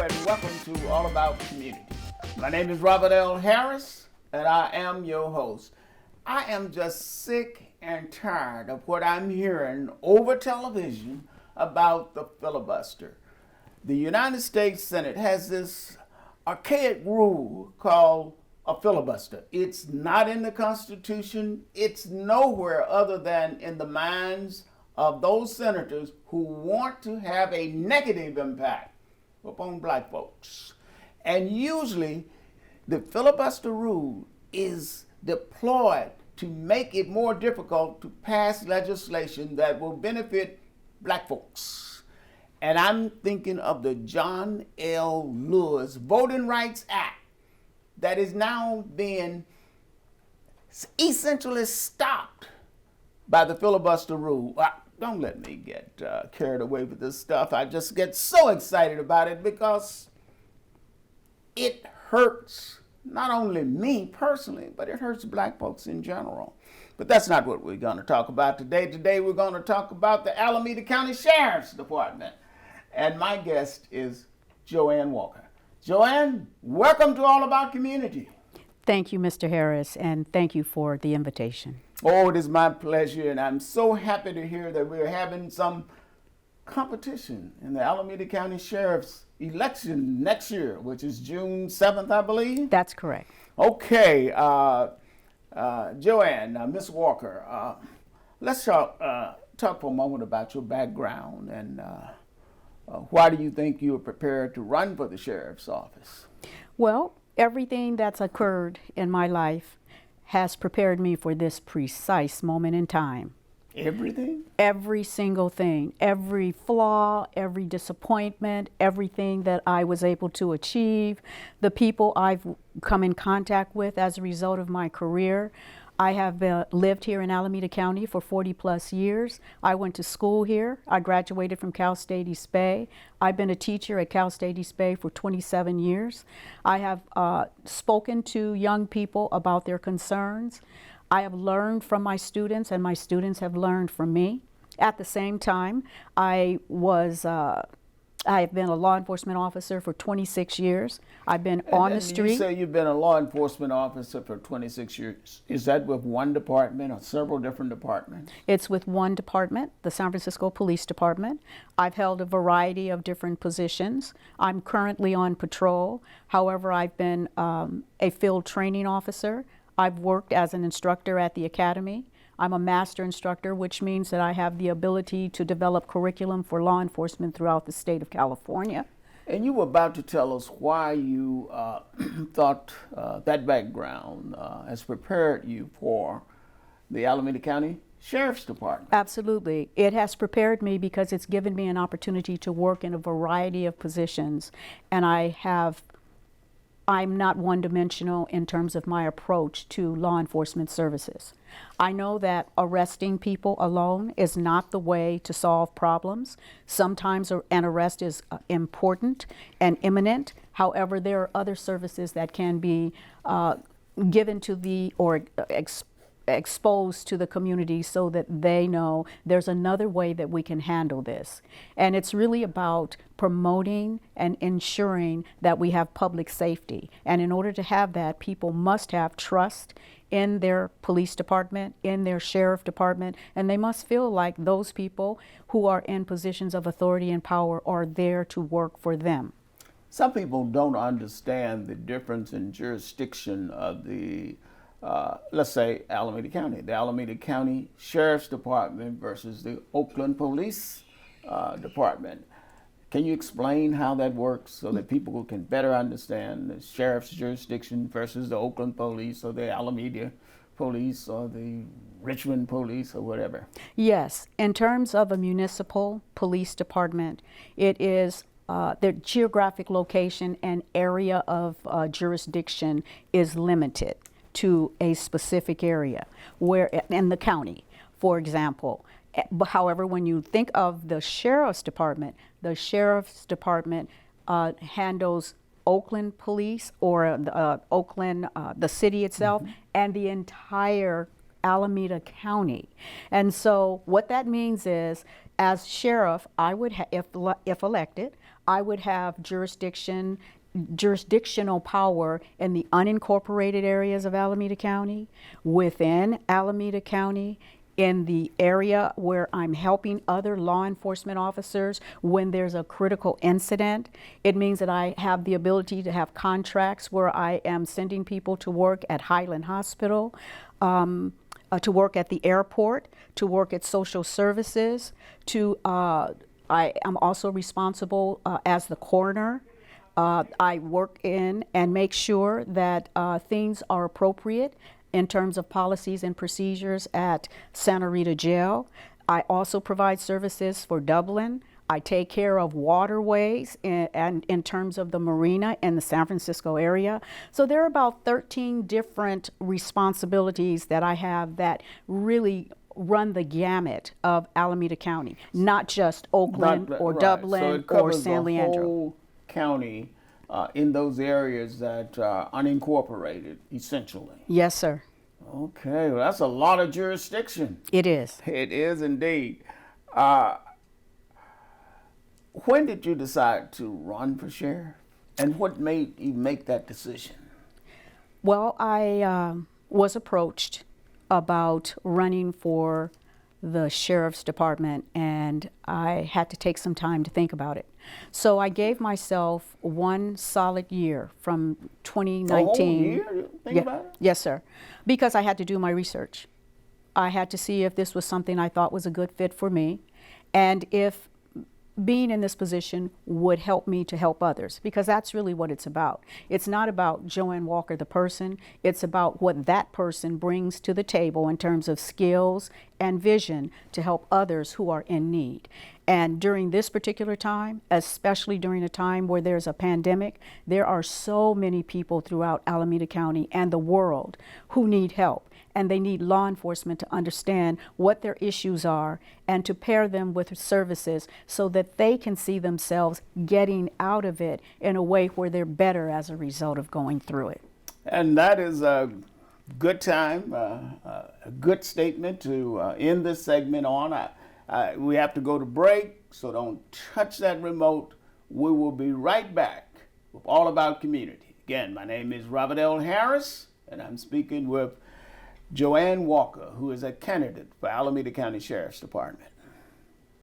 and welcome to All About Community. My name is RLHarris, and I am your host. I am just sick and tired of what I'm hearing over television about the filibuster. The United States Senate has this archaic rule called a filibuster. It's not in the Constitution. It's nowhere other than in the minds of those senators who want to have a negative impact upon black folks. And usually the filibuster rule is deployed to make it more difficult to pass legislation that will benefit black folks. And I'm thinking of the John L. Lewis Voting Rights Act that is now being essentially stopped by the filibuster rule. Don't let me get carried away with this stuff. I just get so excited about it because it hurts not only me personally, but it hurts black folks in general. But that's not what we're going to talk about today. Today we're going to talk about the Alameda County Sheriff's Department. And my guest is JoAnn Walker. JoAnn, welcome to All About Community. Thank you, Mr. Harris, and thank you for the invitation. Oh, it is my pleasure, and I'm so happy to hear that we're having some competition in the Alameda County Sheriff's election next year, which is June 7th, I believe? That's correct. Okay, JoAnn, Miss Walker, let's talk for a moment about your background and why do you think you were prepared to run for the sheriff's office? Well, everything that's occurred in my life has prepared me for this precise moment in time. Everything? Every single thing, every flaw, every disappointment, everything that I was able to achieve, the people I've come in contact with as a result of my career. I have lived here in Alameda County for 40 plus years. I went to school here. I graduated from Cal State East Bay. I've been a teacher at Cal State East Bay for 27 years. I have spoken to young people about their concerns. I have learned from my students, and my students have learned from me. At the same time, I have been a law enforcement officer for 26 years. I've been on the street. You say you've been a law enforcement officer for 26 years. Is that with one department or several different departments? It's with one department, the San Francisco Police Department. I've held a variety of different positions. I'm currently on patrol. However, I've been a field training officer. I've worked as an instructor at the academy. I'm a master instructor, which means that I have the ability to develop curriculum for law enforcement throughout the state of California. And you were about to tell us why you thought that background has prepared you for the Alameda County Sheriff's Department. Absolutely. It has prepared me because it's given me an opportunity to work in a variety of positions, and I'm not one-dimensional in terms of my approach to law enforcement services. I know that arresting people alone is not the way to solve problems. Sometimes an arrest is important and imminent. However, there are other services that can be given to or exposed to the community so that they know there's another way that we can handle this. And it's really about promoting and ensuring that we have public safety. And in order to have that, people must have trust in their police department, in their sheriff department, and they must feel like those people who are in positions of authority and power are there to work for them. Some people don't understand the difference in jurisdiction of the let's say Alameda County, the Alameda County Sheriff's Department versus the Oakland Police Department. Can you explain how that works so that people can better understand the sheriff's jurisdiction versus the Oakland Police or the Alameda Police or the Richmond Police or whatever? Yes, in terms of a municipal police department, it is their geographic location and area of jurisdiction is limited to a specific area, where in the county, for example. However, when you think of the sheriff's department handles Oakland Police or Oakland, the city itself, and the entire Alameda County. And so what that means is, as sheriff, I would, if elected, I would have jurisdictional power in the unincorporated areas of Alameda County, within Alameda County, in the area where I'm helping other law enforcement officers when there's a critical incident. It means that I have the ability to have contracts where I am sending people to work at Highland Hospital, to work at the airport, to work at social services, I am also responsible as the coroner. I work in and make sure that things are appropriate in terms of policies and procedures at Santa Rita Jail. I also provide services for Dublin. I take care of waterways and in terms of the marina in the San Francisco area. So there are about 13 different responsibilities that I have that really run the gamut of Alameda County, not just Oakland or Right. Dublin So it or covers San the Leandro. whole county in those areas that are unincorporated, essentially. Yes, sir. Okay, well, that's a lot of jurisdiction. It is. It is indeed. When did you decide to run for sheriff? And what made you make that decision? Well, I was approached about running for the sheriff's department, and I had to take some time to think about it. So I gave myself one solid year from 2019. A whole year to think about it? Yes, sir. Because I had to do my research. I had to see if this was something I thought was a good fit for me, and if being in this position would help me to help others, because that's really what it's about. It's not about JoAnn Walker, the person. It's about what that person brings to the table in terms of skills and vision to help others who are in need. And during this particular time, especially during a time where there's a pandemic, there are so many people throughout Alameda County and the world who need help. And they need law enforcement to understand what their issues are and to pair them with services so that they can see themselves getting out of it in a way where they're better as a result of going through it. And that is a good time, a good statement to end this segment on. We have to go to break, so don't touch that remote. We will be right back with All About Community. Again, my name is RLHarris, and I'm speaking with JoAnn Walker, who is a candidate for Alameda County Sheriff's Department.